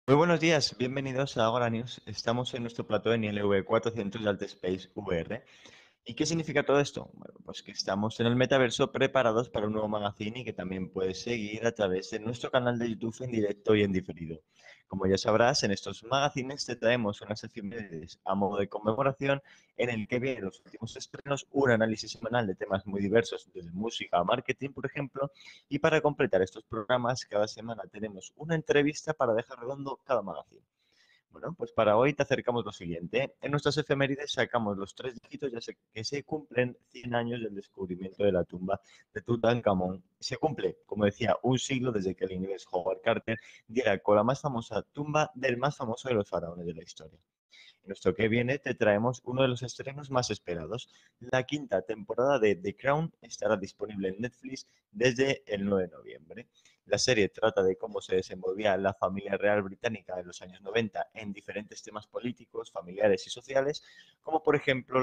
Muy buenos días, bienvenidos a Agora News. Estamos en nuestro plató en ILV 400 de Altspace VR. ¿Y qué significa todo esto? Bueno, pues que estamos en el metaverso preparados para un nuevo magazine y que también puedes seguir a través de nuestro canal de YouTube en directo y en diferido. Como ya sabrás, en estos magazines te traemos unas efemérides a modo de conmemoración en el que vienen los últimos estrenos, un análisis semanal de temas muy diversos, desde música a marketing, por ejemplo, y para completar estos programas, cada semana tenemos una entrevista para dejar redondo cada magazine. Bueno, pues para hoy te acercamos lo siguiente. En nuestras efemérides sacamos los 3 dígitos que se cumplen 100 años del descubrimiento de la tumba de Tutankamón. Se cumple, como decía, un siglo desde que el inglés Howard Carter diera con la más famosa tumba del más famoso de los faraones de la historia. En nuestro que viene te traemos uno de los estrenos más esperados. La quinta temporada de The Crown estará disponible en Netflix desde el 9 de noviembre. La serie trata de cómo se desenvolvía la familia real británica en los años 90 en diferentes temas políticos, familiares y sociales, como por ejemplo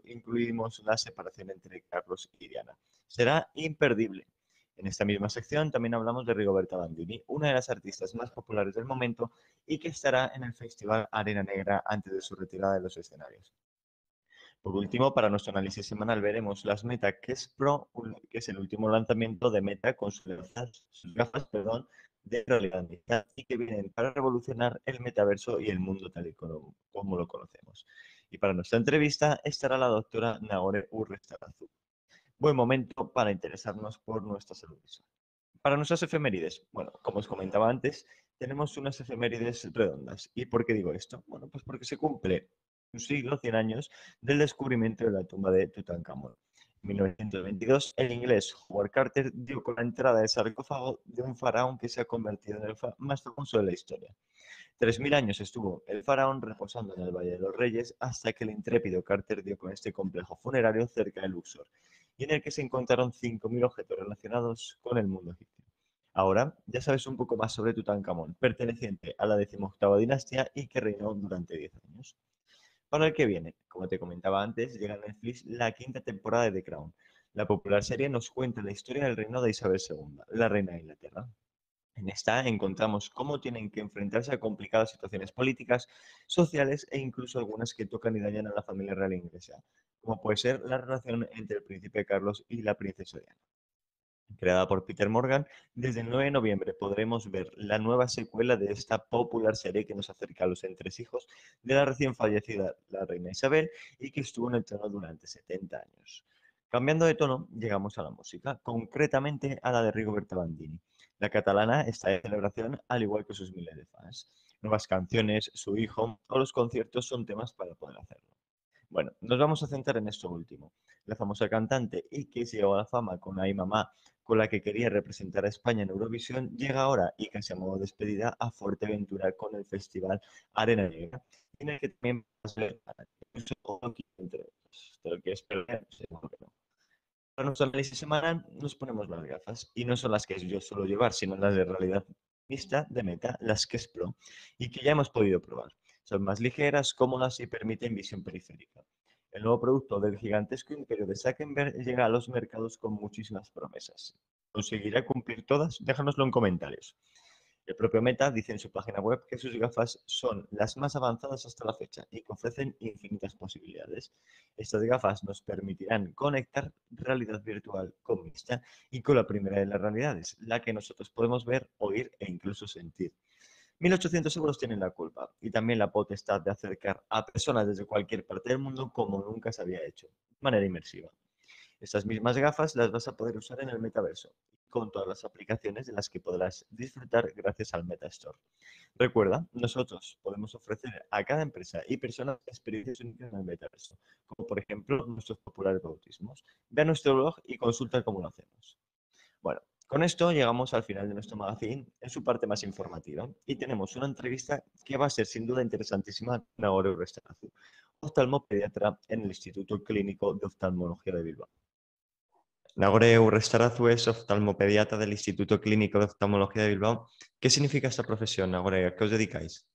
incluimos la separación entre Carlos y Diana. Será imperdible. En esta misma sección también hablamos de Rigoberta Bandini, una de las artistas más populares del momento y que estará en el Festival Arena Negra antes de su retirada de los escenarios. Por último, para nuestro análisis semanal veremos las Meta Quest Pro, que es el último lanzamiento de Meta con sus gafas, de realidad virtual y que vienen para revolucionar el metaverso y el mundo tal y como lo conocemos. Y para nuestra entrevista estará la doctora Nagore Urrestarazu. Buen momento para interesarnos por nuestra salud visual. Para nuestras efemérides, bueno, como os comentaba antes, tenemos unas efemérides redondas. ¿Y por qué digo esto? Bueno, pues porque se cumple un siglo, 100 años, del descubrimiento de la tumba de Tutankamón. En 1922, el inglés Howard Carter dio con la entrada del sarcófago de un faraón que se ha convertido en el más famoso de la historia. 3000 años estuvo el faraón reposando en el Valle de los Reyes hasta que el intrépido Carter dio con este complejo funerario cerca de Luxor, y en el que se encontraron 5000 objetos relacionados con el mundo egipcio. Ahora ya sabes un poco más sobre Tutankamón, perteneciente a la 18ª dinastía y que reinó durante 10 años. Para el que viene, como te comentaba antes, llega a Netflix la quinta temporada de The Crown. La popular serie nos cuenta la historia del reino de Isabel II, la reina de Inglaterra. En esta encontramos cómo tienen que enfrentarse a complicadas situaciones políticas, sociales e incluso algunas que tocan y dañan a la familia real inglesa, como puede ser la relación entre el príncipe Carlos y la princesa Diana. Creada por Peter Morgan, desde el 9 de noviembre podremos ver la nueva secuela de esta popular serie que nos acerca a los entresijos de la recién fallecida la reina Isabel y que estuvo en el trono durante 70 años. Cambiando de tono, llegamos a la música, concretamente a la de Rigoberta Bandini. La catalana está de celebración al igual que sus miles de fans. Nuevas canciones, su hijo o los conciertos son temas para poder hacerlo. Bueno, nos vamos a centrar en esto último. La famosa cantante y que se llegó a la fama con Ay Mamá, con la que quería representar a España en Eurovisión, llega ahora y casi a modo de despedida a Fuerteventura con el festival Arena Negra, en el que también va a ser quieres perder, seguro que no. Para nuestro análisis semanal nos ponemos las gafas y no son las que yo suelo llevar, sino las de realidad mixta de Meta, las que es Pro y que ya hemos podido probar. Son más ligeras, cómodas y permiten visión periférica. El nuevo producto del gigantesco imperio de Zuckerberg llega a los mercados con muchísimas promesas. ¿Conseguirá cumplir todas? Déjanoslo en comentarios. El propio Meta dice en su página web que sus gafas son las más avanzadas hasta la fecha y que ofrecen infinitas posibilidades. Estas gafas nos permitirán conectar realidad virtual con mixta y con la primera de las realidades, la que nosotros podemos ver, oír e incluso sentir. 1.800 euros tienen la culpa y también la potestad de acercar a personas desde cualquier parte del mundo como nunca se había hecho, de manera inmersiva. Estas mismas gafas las vas a poder usar en el metaverso, con todas las aplicaciones de las que podrás disfrutar gracias al Meta Store. Recuerda, nosotros podemos ofrecer a cada empresa y persona experiencias únicas en el metaverso, como por ejemplo nuestros populares bautismos. Ve a nuestro blog y consulta cómo lo hacemos. Bueno, con esto llegamos al final de nuestro magazine en su parte más informativa y tenemos una entrevista que va a ser sin duda interesantísima con Nagore Urrestarazu, oftalmopediatra en el Instituto Clínico de Oftalmología de Bilbao. Nagore Urrestarazu es oftalmopediatra del Instituto Clínico de Oftalmología de Bilbao. ¿Qué significa esta profesión, Nagore? ¿A qué os dedicáis?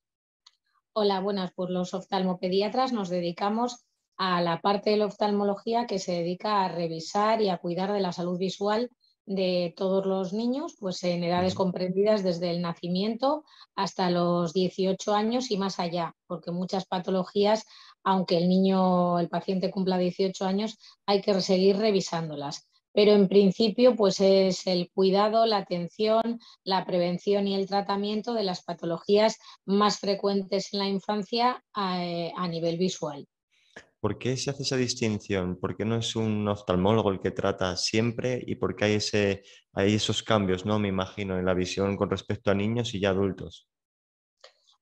Hola, buenas. Pues los oftalmopediatras nos dedicamos a la parte de la oftalmología que se dedica a revisar y a cuidar de la salud visual de todos los niños, pues en edades comprendidas desde el nacimiento hasta los 18 años y más allá, porque muchas patologías, aunque el paciente cumpla 18 años, hay que seguir revisándolas. Pero en principio, pues es el cuidado, la atención, la prevención y el tratamiento de las patologías más frecuentes en la infancia a nivel visual. ¿Por qué se hace esa distinción? ¿Por qué no es un oftalmólogo el que trata siempre y por qué hay esos cambios, ¿no? Me imagino, en la visión con respecto a niños y ya adultos.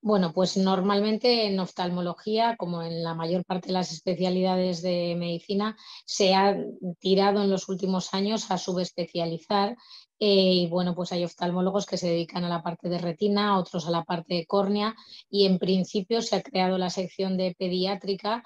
Bueno, pues normalmente en oftalmología, como en la mayor parte de las especialidades de medicina, se ha tirado en los últimos años a subespecializar. Y bueno, pues hay oftalmólogos que se dedican a la parte de retina, otros a la parte de córnea, y en principio se ha creado la sección de pediátrica,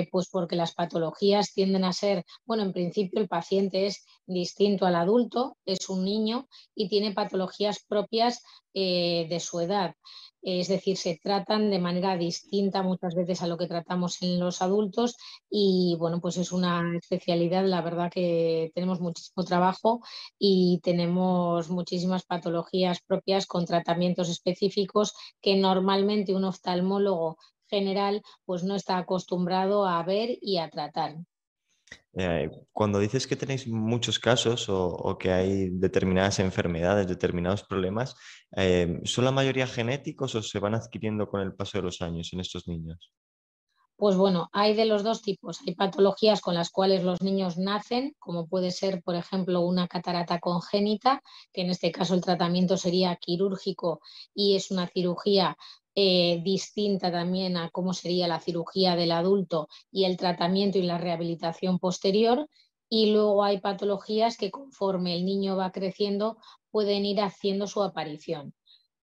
pues porque las patologías tienden a ser, bueno, en principio el paciente es distinto al adulto, es un niño y tiene patologías propias de su edad. Es decir, se tratan de manera distinta muchas veces a lo que tratamos en los adultos y bueno, pues es una especialidad, la verdad que tenemos muchísimo trabajo y tenemos muchísimas patologías propias con tratamientos específicos que normalmente un oftalmólogo general pues no está acostumbrado a ver y a tratar. Cuando dices que tenéis muchos casos o que hay determinadas enfermedades, determinados problemas, ¿son la mayoría genéticos o se van adquiriendo con el paso de los años en estos niños? Pues bueno, hay de los dos tipos. Hay patologías con las cuales los niños nacen, como puede ser, por ejemplo, una catarata congénita, que en este caso el tratamiento sería quirúrgico y es una cirugía distinta también a cómo sería la cirugía del adulto y el tratamiento y la rehabilitación posterior. Y luego hay patologías que conforme el niño va creciendo pueden ir haciendo su aparición.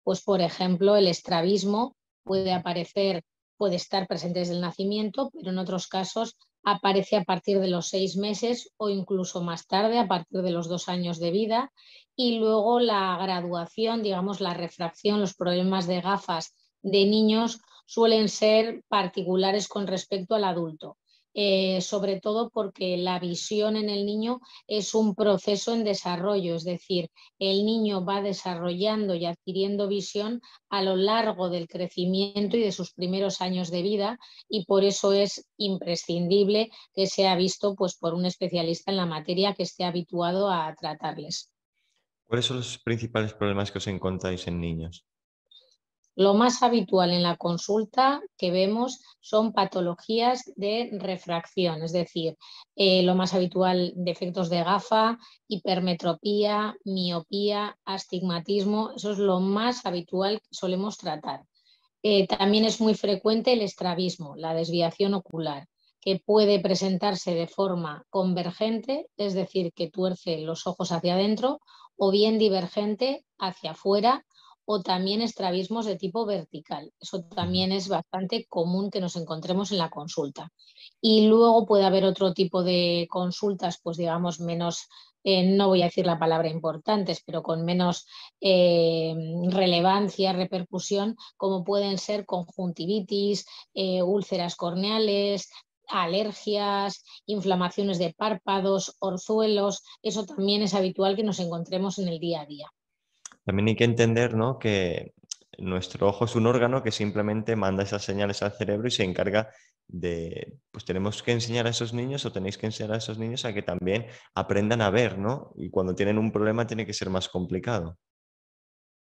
Pues, por ejemplo, el estrabismo puede aparecer, puede estar presente desde el nacimiento, pero en otros casos aparece a partir de los 6 meses o incluso más tarde, a partir de los 2 años de vida. Y luego la graduación, digamos, la refracción, los problemas de gafas de niños suelen ser particulares con respecto al adulto. Sobre todo porque la visión en el niño es un proceso en desarrollo, es decir, el niño va desarrollando y adquiriendo visión a lo largo del crecimiento y de sus primeros años de vida y por eso es imprescindible que sea visto pues, por un especialista en la materia que esté habituado a tratarles. ¿Cuáles son los principales problemas que os encontráis en niños? Lo más habitual en la consulta que vemos son patologías de refracción, es decir, lo más habitual, defectos de gafa, hipermetropía, miopía, astigmatismo, eso es lo más habitual que solemos tratar. También es muy frecuente el estrabismo, la desviación ocular, que puede presentarse de forma convergente, es decir, que tuerce los ojos hacia adentro, o bien divergente hacia afuera o también estrabismos de tipo vertical. Eso también es bastante común que nos encontremos en la consulta. Y luego puede haber otro tipo de consultas, pues digamos, menos, no voy a decir la palabra importantes, pero con menos relevancia, repercusión, como pueden ser conjuntivitis, úlceras corneales, alergias, inflamaciones de párpados, orzuelos. Eso también es habitual que nos encontremos en el día a día. También hay que entender, ¿no?, que nuestro ojo es un órgano que simplemente manda esas señales al cerebro y se encarga de, pues tenemos que enseñar a esos niños o tenéis que enseñar a esos niños a que también aprendan a ver, ¿no? Y cuando tienen un problema tiene que ser más complicado.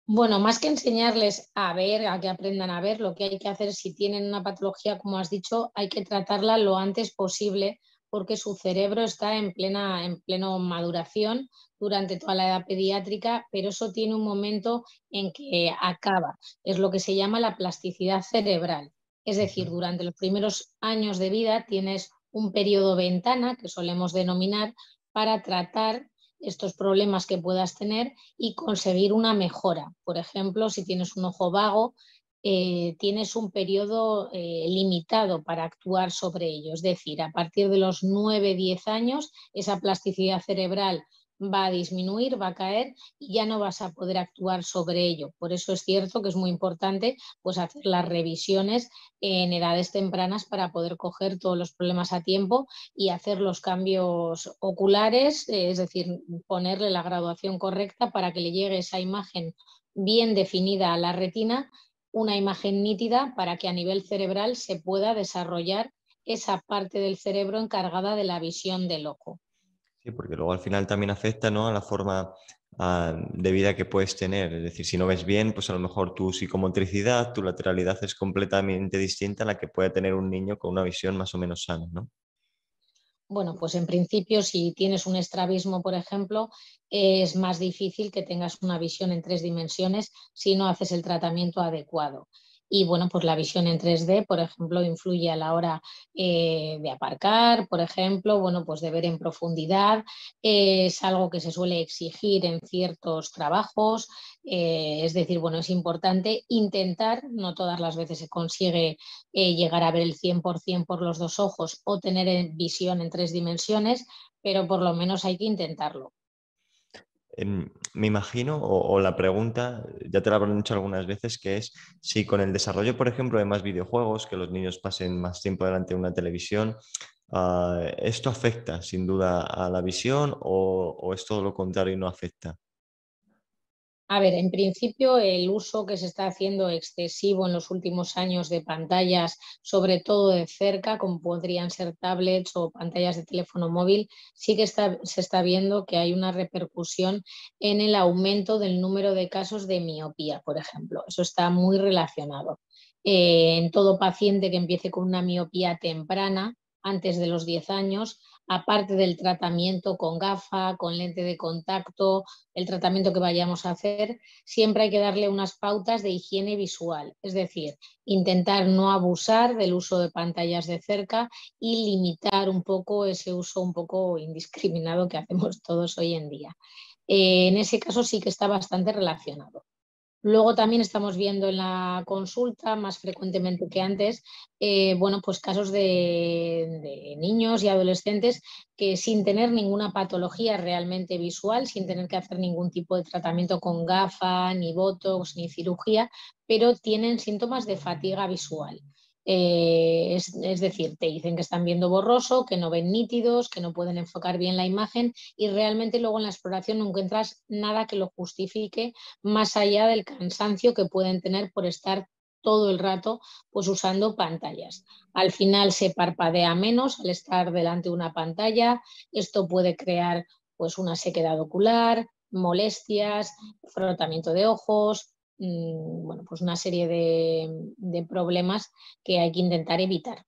Bueno, más que enseñarles a ver, a que aprendan a ver, lo que hay que hacer si tienen una patología, como has dicho, hay que tratarla lo antes posible porque su cerebro está en pleno maduración durante toda la edad pediátrica, pero eso tiene un momento en que acaba. Es lo que se llama la plasticidad cerebral. Es decir, Ujú. durante los primeros años de vida tienes un periodo ventana, que solemos denominar, para tratar estos problemas que puedas tener y conseguir una mejora. Por ejemplo, si tienes un ojo vago, tienes un periodo limitado para actuar sobre ello. Es decir, a partir de los 9-10 años, esa plasticidad cerebral va a disminuir, va a caer y ya no vas a poder actuar sobre ello. Por eso es cierto que es muy importante pues, hacer las revisiones en edades tempranas para poder coger todos los problemas a tiempo y hacer los cambios oculares, es decir, ponerle la graduación correcta para que le llegue esa imagen bien definida a la retina, una imagen nítida para que a nivel cerebral se pueda desarrollar esa parte del cerebro encargada de la visión del ojo. Sí, porque luego al final también afecta, ¿no?, a la forma de vida que puedes tener. Es decir, si no ves bien, pues a lo mejor tu psicomotricidad, tu lateralidad es completamente distinta a la que puede tener un niño con una visión más o menos sana, ¿no? Bueno, pues en principio, si tienes un estrabismo, por ejemplo, es más difícil que tengas una visión en 3 dimensiones si no haces el tratamiento adecuado. Y bueno, pues la visión en 3D, por ejemplo, influye a la hora de aparcar, por ejemplo, bueno, pues de ver en profundidad. Es algo que se suele exigir en ciertos trabajos. Es decir, bueno, es importante intentar, no todas las veces se consigue llegar a ver el 100% por los dos ojos o tener visión en 3 dimensiones, pero por lo menos hay que intentarlo. Me imagino, o la pregunta, ya te la habrán hecho algunas veces, que es si con el desarrollo, por ejemplo, de más videojuegos, que los niños pasen más tiempo delante de una televisión, ¿esto afecta sin duda a la visión o es todo lo contrario y no afecta? A ver, en principio el uso que se está haciendo excesivo en los últimos años de pantallas, sobre todo de cerca, como podrían ser tablets o pantallas de teléfono móvil, sí que se está viendo que hay una repercusión en el aumento del número de casos de miopía, por ejemplo. Eso está muy relacionado. En todo paciente que empiece con una miopía temprana, antes de los 10 años, aparte del tratamiento con gafa, con lente de contacto, el tratamiento que vayamos a hacer, siempre hay que darle unas pautas de higiene visual, es decir, intentar no abusar del uso de pantallas de cerca y limitar un poco ese uso un poco indiscriminado que hacemos todos hoy en día. En ese caso sí que está bastante relacionado. Luego también estamos viendo en la consulta, más frecuentemente que antes, bueno, pues casos de niños y adolescentes que sin tener ninguna patología realmente visual, sin tener que hacer ningún tipo de tratamiento con gafa, ni botox, ni cirugía, pero tienen síntomas de fatiga visual. Es decir, te dicen que están viendo borroso, que no ven nítidos, que no pueden enfocar bien la imagen y realmente luego en la exploración no encuentras nada que lo justifique más allá del cansancio que pueden tener por estar todo el rato pues usando pantallas. Al final se parpadea menos al estar delante de una pantalla, esto puede crear pues una sequedad ocular, molestias, frotamiento de ojos, bueno, pues una serie de problemas que hay que intentar evitar.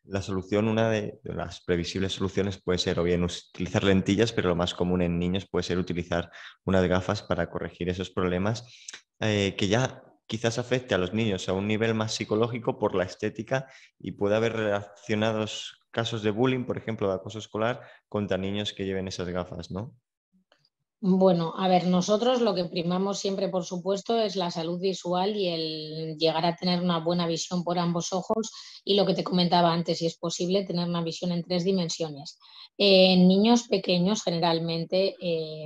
La solución, una de las previsibles soluciones puede ser o bien utilizar lentillas, pero lo más común en niños puede ser utilizar unas gafas para corregir esos problemas, que ya quizás afecte a los niños a un nivel más psicológico por la estética y puede haber relacionados casos de bullying, por ejemplo, de acoso escolar, contra niños que lleven esas gafas, ¿no? Bueno, a ver, nosotros lo que primamos siempre, por supuesto, es la salud visual y el llegar a tener una buena visión por ambos ojos y lo que te comentaba antes, si es posible, tener una visión en 3 dimensiones. En niños pequeños, generalmente,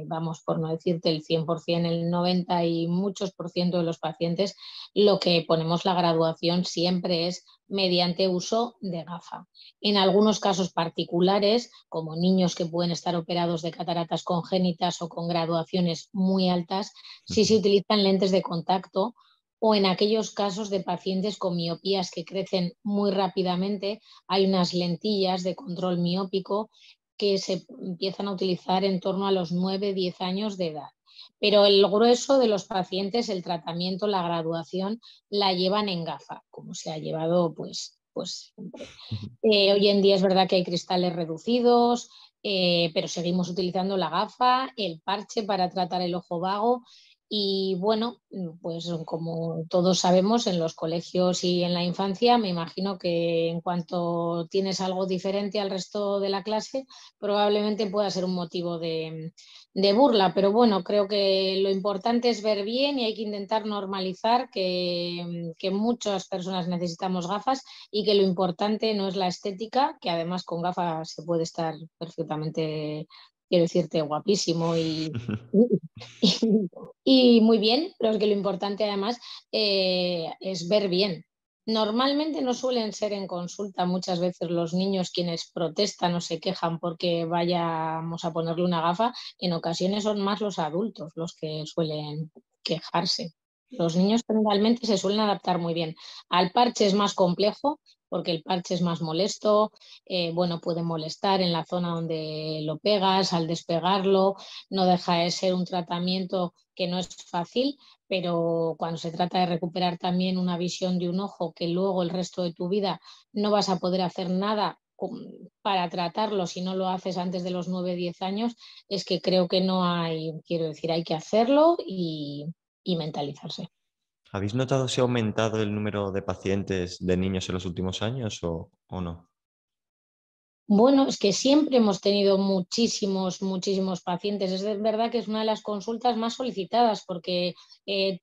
vamos, por no decirte el 100%, el 90 y muchos por ciento de los pacientes, lo que ponemos la graduación siempre es mediante uso de gafa. En algunos casos particulares, como niños que pueden estar operados de cataratas congénitas o con graduaciones muy altas, sí se utilizan lentes de contacto, o en aquellos casos de pacientes con miopías que crecen muy rápidamente, hay unas lentillas de control miópico que se empiezan a utilizar en torno a los 9-10 años de edad. Pero el grueso de los pacientes, el tratamiento, la graduación, la llevan en gafa, como se ha llevado pues siempre. Hoy en día es verdad que hay cristales reducidos, pero seguimos utilizando la gafa, el parche para tratar el ojo vago y bueno, pues como todos sabemos en los colegios y en la infancia, me imagino que en cuanto tienes algo diferente al resto de la clase, probablemente pueda ser un motivo de burla, pero bueno, creo que lo importante es ver bien y hay que intentar normalizar que muchas personas necesitamos gafas y que lo importante no es la estética, que además con gafas se puede estar perfectamente, quiero decirte, guapísimo y, y muy bien, pero es que lo importante además es ver bien. Normalmente no suelen ser en consulta muchas veces los niños quienes protestan o se quejan porque vayamos a ponerle una gafa, en ocasiones son más los adultos los que suelen quejarse. Los niños generalmente se suelen adaptar muy bien. Al parche es más complejo porque el parche es más molesto, bueno, puede molestar en la zona donde lo pegas, al despegarlo, no deja de ser un tratamiento que no es fácil, pero cuando se trata de recuperar también una visión de un ojo que luego el resto de tu vida no vas a poder hacer nada para tratarlo si no lo haces antes de los 9-10 años, es que creo que no hay, quiero decir, hay que hacerlo y mentalizarse. ¿Habéis notado si ha aumentado el número de pacientes de niños en los últimos años o no? Bueno, es que siempre hemos tenido muchísimos pacientes. Es verdad que es una de las consultas más solicitadas porque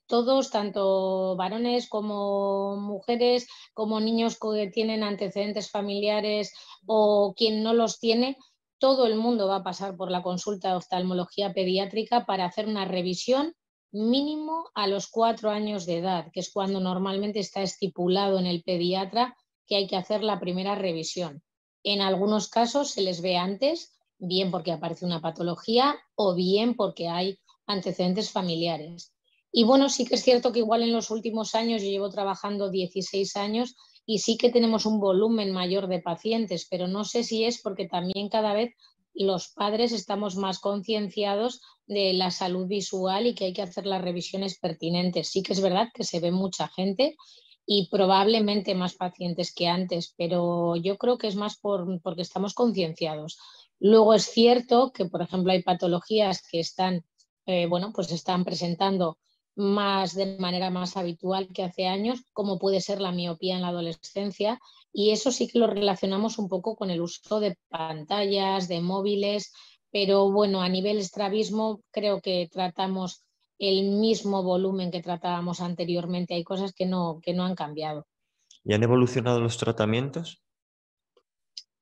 todos, tanto varones como mujeres, como niños que tienen antecedentes familiares o quien no los tiene, todo el mundo va a pasar por la consulta de oftalmología pediátrica para hacer una revisión mínimo a los 4 años de edad, que es cuando normalmente está estipulado en el pediatra que hay que hacer la primera revisión. En algunos casos se les ve antes, bien porque aparece una patología o bien porque hay antecedentes familiares. Y bueno, sí que es cierto que igual en los últimos años, yo llevo trabajando 16 años y sí que tenemos un volumen mayor de pacientes, pero no sé si es porque también cada vez los padres estamos más concienciados de la salud visual y que hay que hacer las revisiones pertinentes. Sí que es verdad que se ve mucha gente y probablemente más pacientes que antes, pero yo creo que es más porque estamos concienciados. Luego es cierto que, por ejemplo, hay patologías que están, bueno, pues están presentando más de manera más habitual que hace años, como puede ser la miopía en la adolescencia, y eso sí que lo relacionamos un poco con el uso de pantallas, de móviles, pero bueno, a nivel estrabismo creo que tratamos el mismo volumen que tratábamos anteriormente. Hay cosas que no han cambiado. ¿Y han evolucionado los tratamientos?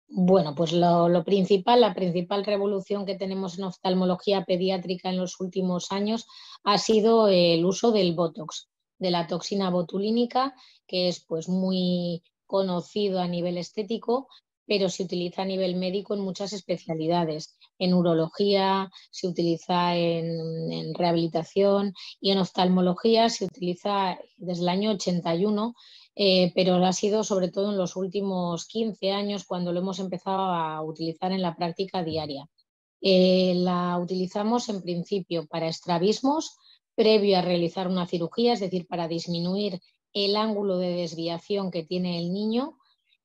Bueno, pues lo principal, la principal revolución que tenemos en oftalmología pediátrica en los últimos años ha sido el uso del Botox, de la toxina botulínica, que es pues muy conocido a nivel estético, pero se utiliza a nivel médico en muchas especialidades. En urología, se utiliza en rehabilitación y en oftalmología se utiliza desde el año 81, pero ha sido sobre todo en los últimos 15 años cuando lo hemos empezado a utilizar en la práctica diaria. La utilizamos en principio para estrabismos previo a realizar una cirugía, es decir, para disminuir el ángulo de desviación que tiene el niño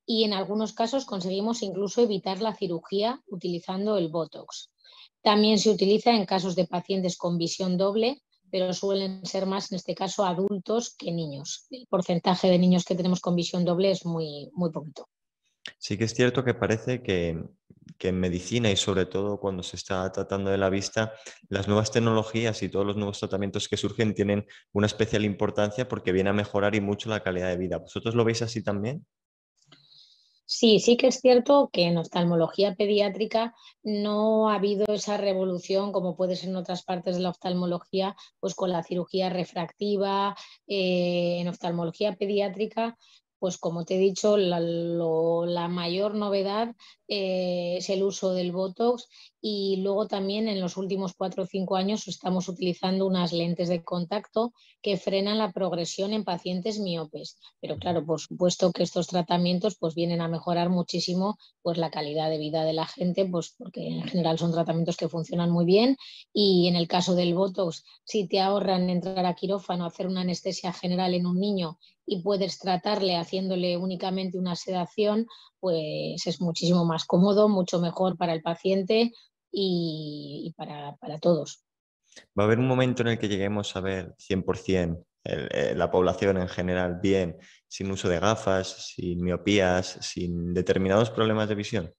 y en algunos casos conseguimos incluso evitar la cirugía utilizando el Botox. También se utiliza en casos de pacientes con visión doble, pero suelen ser más, en este caso, adultos que niños. El porcentaje de niños que tenemos con visión doble es muy poquito. Sí que es cierto que parece que que en medicina y sobre todo cuando se está tratando de la vista, las nuevas tecnologías y todos los nuevos tratamientos que surgen tienen una especial importancia porque viene a mejorar y mucho la calidad de vida. ¿Vosotros lo veis así también? Sí, sí que es cierto que en oftalmología pediátrica no ha habido esa revolución como puede ser en otras partes de la oftalmología, pues con la cirugía refractiva. En oftalmología pediátrica, pues como te he dicho, la mayor novedad es el uso del Botox, y luego también en los últimos 4 o 5 años estamos utilizando unas lentes de contacto que frenan la progresión en pacientes miopes. Pero claro, por supuesto que estos tratamientos pues vienen a mejorar muchísimo pues la calidad de vida de la gente, pues porque en general son tratamientos que funcionan muy bien, y en el caso del Botox, si te ahorran entrar a quirófano, hacer una anestesia general en un niño y puedes tratarle haciéndole únicamente una sedación, pues es muchísimo más cómodo, mucho mejor para el paciente y para todos. ¿Va a haber un momento en el que lleguemos a ver 100% la población en general bien, sin uso de gafas, sin miopías, sin determinados problemas de visión?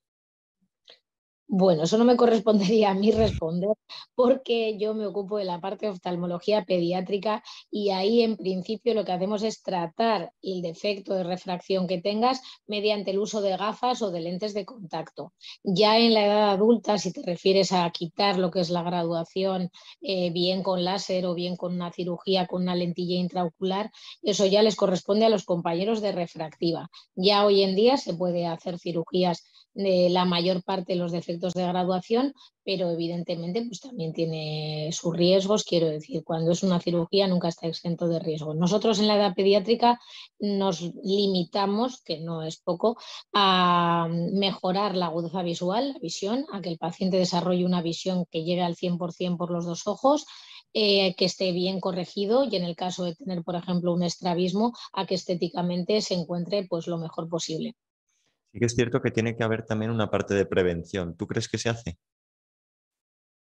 Bueno, eso no me correspondería a mí responder, porque yo me ocupo de la parte de oftalmología pediátrica, y ahí en principio lo que hacemos es tratar el defecto de refracción que tengas mediante el uso de gafas o de lentes de contacto. Ya en la edad adulta, si te refieres a quitar lo que es la graduación, bien con láser o bien con una cirugía con una lentilla intraocular, eso ya les corresponde a los compañeros de refractiva. Ya hoy en día se puede hacer cirugías de la mayor parte de los defectos de graduación, pero evidentemente pues también tiene sus riesgos. Quiero decir, cuando es una cirugía nunca está exento de riesgos. Nosotros en la edad pediátrica nos limitamos, que no es poco, a mejorar la agudeza visual, la visión, a que el paciente desarrolle una visión que llegue al 100% por los dos ojos, que esté bien corregido, y en el caso de tener, por ejemplo, un estrabismo, a que estéticamente se encuentre pues lo mejor posible. Sí que es cierto que tiene que haber también una parte de prevención. ¿Tú crees que se hace?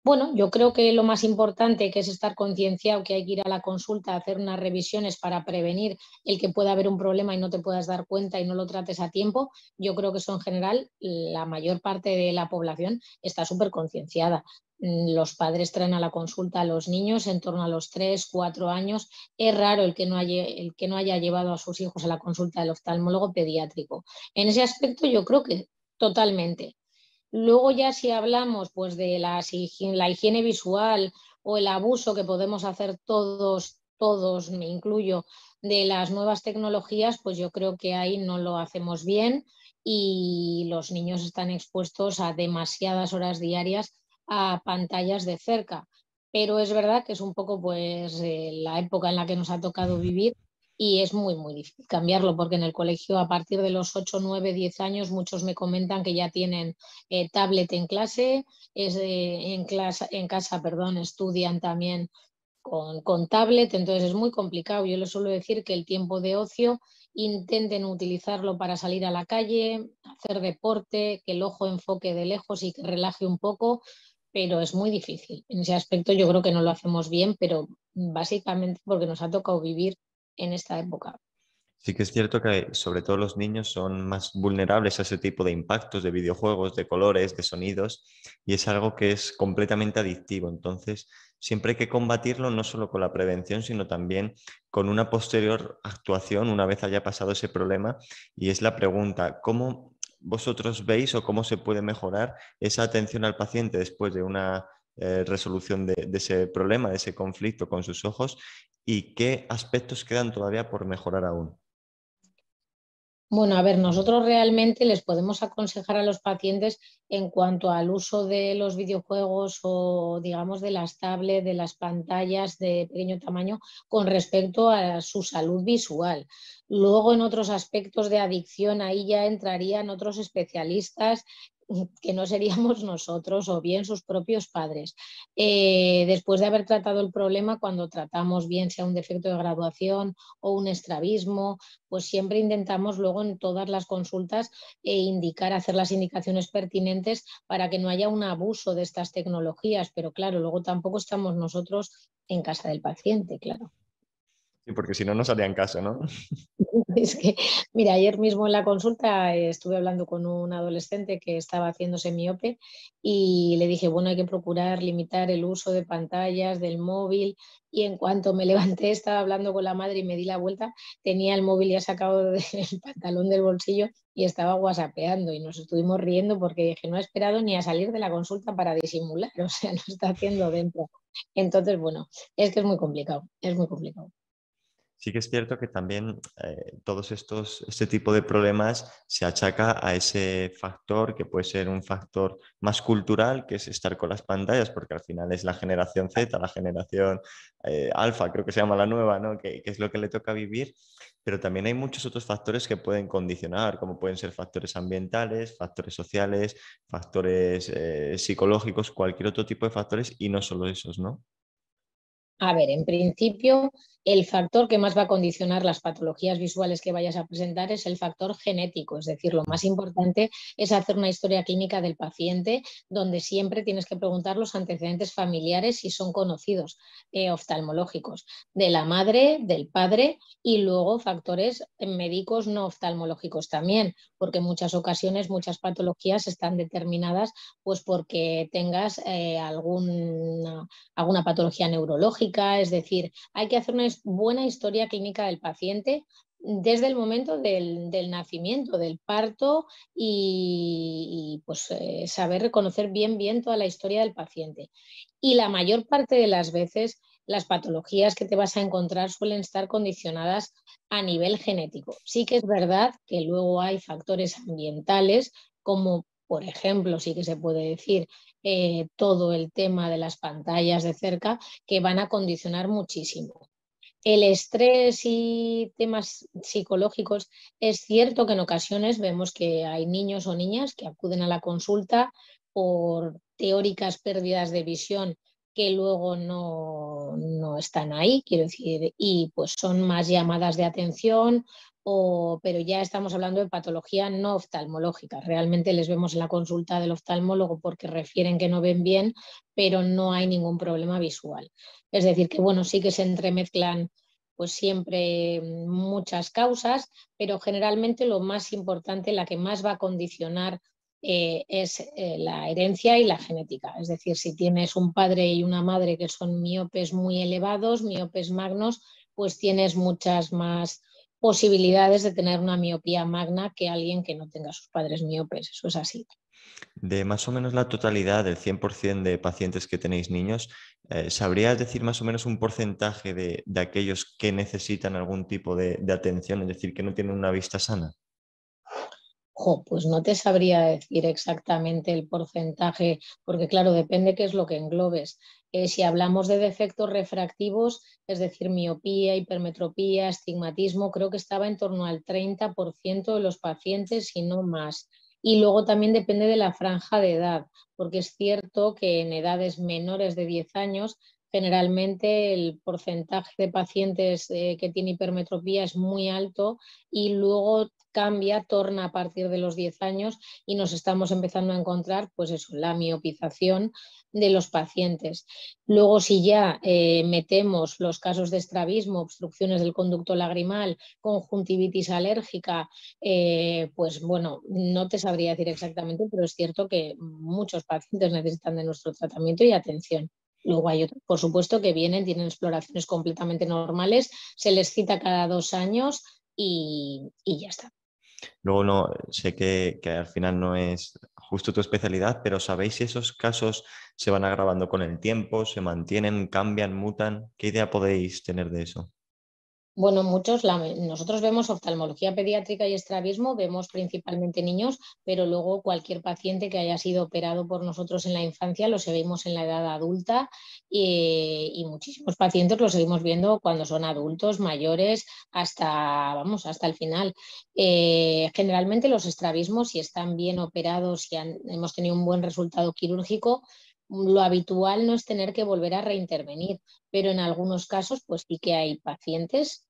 Bueno, yo creo que lo más importante, que es estar concienciado que hay que ir a la consulta a hacer unas revisiones para prevenir el que pueda haber un problema y no te puedas dar cuenta y no lo trates a tiempo. Yo creo que eso en general la mayor parte de la población está súper concienciada. Los padres traen a la consulta a los niños en torno a los 3, 4 años. Es raro el que no haya llevado a sus hijos a la consulta del oftalmólogo pediátrico. En ese aspecto yo creo que totalmente. Luego ya si hablamos pues de la higiene visual o el abuso que podemos hacer todos, me incluyo, de las nuevas tecnologías, pues yo creo que ahí no lo hacemos bien, y los niños están expuestos a demasiadas horas diarias a pantallas de cerca. Pero es verdad que es un poco pues la época en la que nos ha tocado vivir, y es muy, muy difícil cambiarlo, porque en el colegio a partir de los 8, 9, 10 años muchos me comentan que ya tienen tablet en clase, en casa, perdón, estudian también con tablet, entonces es muy complicado. Yo les suelo decir que el tiempo de ocio intenten utilizarlo para salir a la calle, hacer deporte, que el ojo enfoque de lejos y que relaje un poco, pero es muy difícil. En ese aspecto yo creo que no lo hacemos bien, pero básicamente porque nos ha tocado vivir en esta época. Sí que es cierto que sobre todo los niños son más vulnerables a ese tipo de impactos de videojuegos, de colores, de sonidos, y es algo que es completamente adictivo. Entonces, siempre hay que combatirlo no solo con la prevención, sino también con una posterior actuación una vez haya pasado ese problema. Y es la pregunta, ¿cómo vosotros veis o cómo se puede mejorar esa atención al paciente después de una resolución de ese problema, de ese conflicto con sus ojos? ¿Y qué aspectos quedan todavía por mejorar aún? Bueno, a ver, nosotros realmente les podemos aconsejar a los pacientes en cuanto al uso de los videojuegos o, digamos, de las tablets, de las pantallas de pequeño tamaño con respecto a su salud visual. Luego, en otros aspectos de adicción, ahí ya entrarían otros especialistas que no seríamos nosotros o bien sus propios padres. Después de haber tratado el problema, cuando tratamos bien sea un defecto de graduación o un estrabismo, pues siempre intentamos luego en todas las consultas hacer las indicaciones pertinentes para que no haya un abuso de estas tecnologías, pero claro, luego tampoco estamos nosotros en casa del paciente, claro. Sí, porque si no, no salía en caso, ¿no? Es que, mira, ayer mismo en la consulta estuve hablando con un adolescente que estaba haciéndose miope y le dije, bueno, hay que procurar limitar el uso de pantallas, del móvil. Y en cuanto me levanté, estaba hablando con la madre y me di la vuelta, tenía el móvil ya sacado del pantalón del bolsillo y estaba whatsappeando y nos estuvimos riendo porque dije, no ha esperado ni a salir de la consulta para disimular, o sea, lo está haciendo dentro. Entonces, bueno, es que es muy complicado, es muy complicado. Sí que es cierto que también este tipo de problemas se achaca a ese factor que puede ser un factor más cultural, que es estar con las pantallas, porque al final es la generación Z, la generación alfa, creo que se llama la nueva, ¿no? Que es lo que le toca vivir, pero también hay muchos otros factores que pueden condicionar, como pueden ser factores ambientales, factores sociales, factores psicológicos, cualquier otro tipo de factores y no solo esos, ¿no? A ver, en principio, el factor que más va a condicionar las patologías visuales que vayas a presentar es el factor genético, es decir, lo más importante es hacer una historia clínica del paciente donde siempre tienes que preguntar los antecedentes familiares si son conocidos, oftalmológicos, de la madre, del padre y luego factores médicos no oftalmológicos también, porque en muchas ocasiones muchas patologías están determinadas pues porque tengas alguna patología neurológica, es decir, hay que hacer una buena historia clínica del paciente desde el momento del nacimiento, del parto y pues saber reconocer bien toda la historia del paciente. Y la mayor parte de las veces las patologías que te vas a encontrar suelen estar condicionadas a nivel genético. Sí que es verdad que luego hay factores ambientales como por ejemplo, sí que se puede decir todo el tema de las pantallas de cerca que van a condicionar muchísimo. El estrés y temas psicológicos, es cierto que en ocasiones vemos que hay niños o niñas que acuden a la consulta por teóricas pérdidas de visión que luego no están ahí, quiero decir, y pues son más llamadas de atención, pero ya estamos hablando de patología no oftalmológica. Realmente les vemos en la consulta del oftalmólogo porque refieren que no ven bien, pero no hay ningún problema visual. Es decir, que bueno, sí que se entremezclan pues siempre muchas causas, pero generalmente lo más importante, la que más va a condicionar es la herencia y la genética. Es decir, si tienes un padre y una madre que son miopes muy elevados, miopes magnos, pues tienes muchas más posibilidades de tener una miopía magna que alguien que no tenga sus padres miopes. Eso es así. De más o menos la totalidad del 100% de pacientes que tenéis niños, ¿sabrías decir más o menos un porcentaje de aquellos que necesitan algún tipo de atención, es decir, que no tienen una vista sana? Jo, pues no te sabría decir exactamente el porcentaje, porque claro, depende qué es lo que englobes. Si hablamos de defectos refractivos, es decir, miopía, hipermetropía, astigmatismo, creo que estaba en torno al 30% de los pacientes, si no más. Y luego también depende de la franja de edad, porque es cierto que en edades menores de 10 años, generalmente el porcentaje de pacientes que tiene hipermetropía es muy alto y luego cambia, torna a partir de los 10 años y nos estamos empezando a encontrar, pues eso, la miopización de los pacientes. Luego, si ya metemos los casos de estrabismo, obstrucciones del conducto lagrimal, conjuntivitis alérgica, pues bueno, no te sabría decir exactamente, pero es cierto que muchos pacientes necesitan de nuestro tratamiento y atención. Luego hay otros, por supuesto, que vienen, tienen exploraciones completamente normales, se les cita cada 2 años y ya está. Luego no, sé que al final no es justo tu especialidad, pero ¿sabéis si esos casos se van agravando con el tiempo, se mantienen, cambian, mutan? ¿Qué idea podéis tener de eso? Bueno, nosotros vemos oftalmología pediátrica y estrabismo, vemos principalmente niños, pero luego cualquier paciente que haya sido operado por nosotros en la infancia lo seguimos en la edad adulta y muchísimos pacientes lo seguimos viendo cuando son adultos, mayores, vamos, hasta el final. Generalmente los estrabismos, si están bien operados y hemos tenido un buen resultado quirúrgico, lo habitual no es tener que volver a reintervenir, pero en algunos casos pues sí que hay pacientes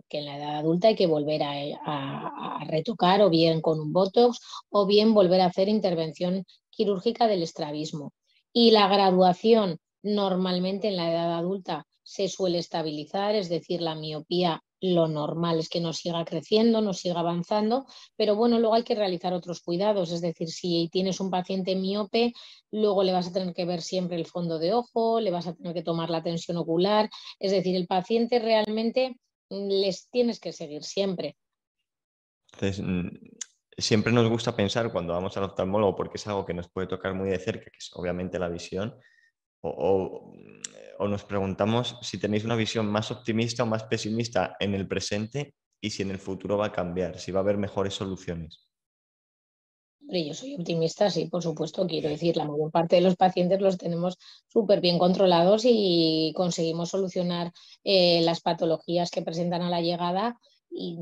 que en la edad adulta hay que volver a retocar o bien con un botox o bien volver a hacer intervención quirúrgica del estrabismo. Y la graduación Normalmente en la edad adulta se suele estabilizar, es decir, la miopía lo normal es que no siga creciendo, no siga avanzando, pero bueno, luego hay que realizar otros cuidados, es decir, si tienes un paciente miope, luego le vas a tener que ver siempre el fondo de ojo, le vas a tener que tomar la tensión ocular, es decir, el paciente realmente les tienes que seguir siempre. Entonces, siempre nos gusta pensar cuando vamos al oftalmólogo, porque es algo que nos puede tocar muy de cerca, que es obviamente la visión, o, o- o nos preguntamos si tenéis una visión más optimista o más pesimista en el presente y si en el futuro va a cambiar, si va a haber mejores soluciones. Hombre, yo soy optimista, sí, por supuesto, quiero decir, la mayor parte de los pacientes los tenemos súper bien controlados y conseguimos solucionar las patologías que presentan a la llegada y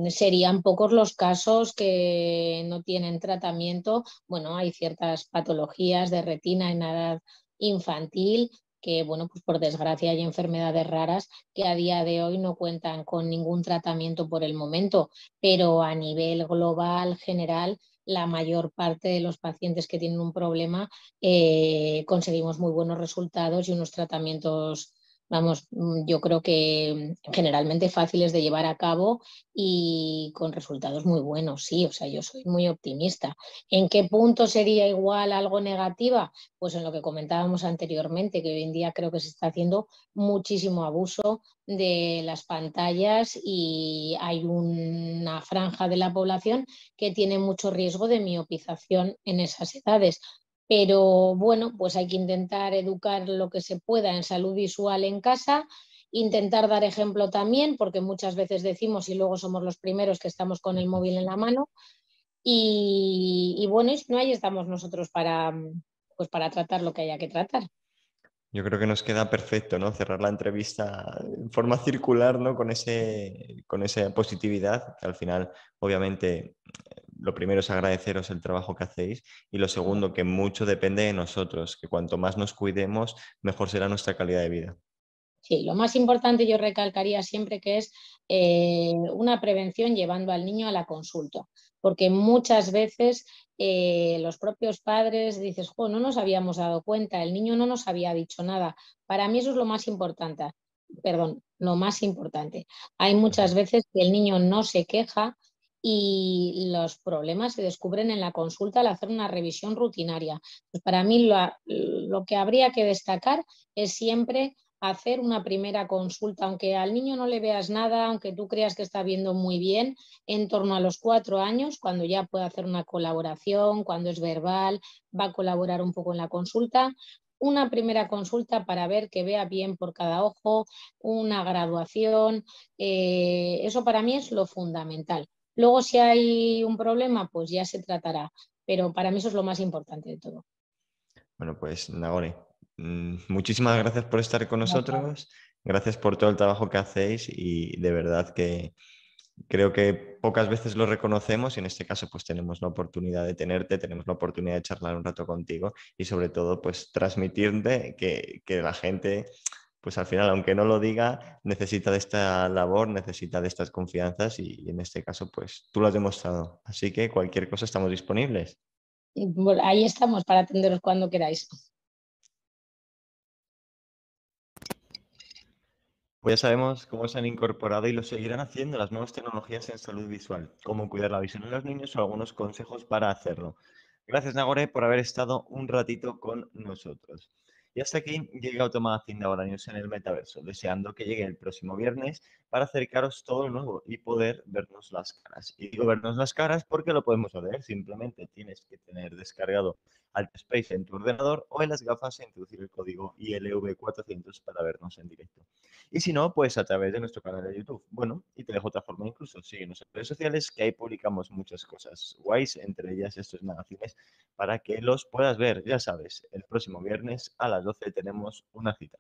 serían pocos los casos que no tienen tratamiento. Bueno, hay ciertas patologías de retina en edad infantil que, bueno, pues por desgracia hay enfermedades raras que a día de hoy no cuentan con ningún tratamiento por el momento, pero a nivel global, general, la mayor parte de los pacientes que tienen un problema conseguimos muy buenos resultados y unos tratamientos, vamos, yo creo que generalmente fáciles de llevar a cabo y con resultados muy buenos, sí, o sea, yo soy muy optimista. ¿En qué punto sería igual algo negativa? Pues en lo que comentábamos anteriormente, que hoy en día creo que se está haciendo muchísimo abuso de las pantallas y hay una franja de la población que tiene mucho riesgo de miopización en esas edades. Pero bueno, pues hay que intentar educar lo que se pueda en salud visual en casa, intentar dar ejemplo también, porque muchas veces decimos y luego somos los primeros que estamos con el móvil en la mano. Y bueno, no ahí estamos nosotros para, pues para tratar lo que haya que tratar. Yo creo que nos queda perfecto, ¿no? Cerrar la entrevista en forma circular, ¿no? Con esa positividad, que al final, obviamente, lo primero es agradeceros el trabajo que hacéis y lo segundo, que mucho depende de nosotros, que cuanto más nos cuidemos, mejor será nuestra calidad de vida. Sí, lo más importante yo recalcaría siempre que es una prevención llevando al niño a la consulta, porque muchas veces los propios padres dices, jo, no nos habíamos dado cuenta, el niño no nos había dicho nada. Para mí eso es lo más importante, perdón, lo más importante. Hay muchas veces que el niño no se queja y los problemas se descubren en la consulta al hacer una revisión rutinaria. Pues para mí lo que habría que destacar es siempre hacer una primera consulta, aunque al niño no le veas nada, aunque tú creas que está viendo muy bien, en torno a los 4 años, cuando ya puede hacer una colaboración, cuando es verbal, va a colaborar un poco en la consulta. Una primera consulta para ver que vea bien por cada ojo, una graduación, eso para mí es lo fundamental. Luego, si hay un problema, pues ya se tratará, pero para mí eso es lo más importante de todo. Bueno, pues Nagore, muchísimas gracias por estar con nosotros, gracias por todo el trabajo que hacéis y de verdad que creo que pocas veces lo reconocemos y en este caso pues tenemos la oportunidad de tenerte, tenemos la oportunidad de charlar un rato contigo y sobre todo pues transmitirte que la gente pues al final aunque no lo diga necesita de esta labor, necesita de estas confianzas y en este caso pues tú lo has demostrado. Así que cualquier cosa estamos disponibles. Bueno, ahí estamos para atenderos cuando queráis. Pues ya sabemos cómo se han incorporado y lo seguirán haciendo las nuevas tecnologías en salud visual, cómo cuidar la visión en los niños o algunos consejos para hacerlo. Gracias, Nagore, por haber estado un ratito con nosotros. Y hasta aquí llega Automagazine de Ahora News en el metaverso, deseando que llegue el próximo viernes para acercaros todo lo nuevo y poder vernos las caras. Y digo vernos las caras porque lo podemos hacer, simplemente tienes que tener descargado Altspace en tu ordenador o en las gafas e introducir el código ILV400 para vernos en directo. Y si no, pues a través de nuestro canal de YouTube. Bueno, y te dejo otra forma incluso, síguenos en redes sociales, que ahí publicamos muchas cosas guays, entre ellas estos magazines, para que los puedas ver. Ya sabes, el próximo viernes a las 12 tenemos una cita.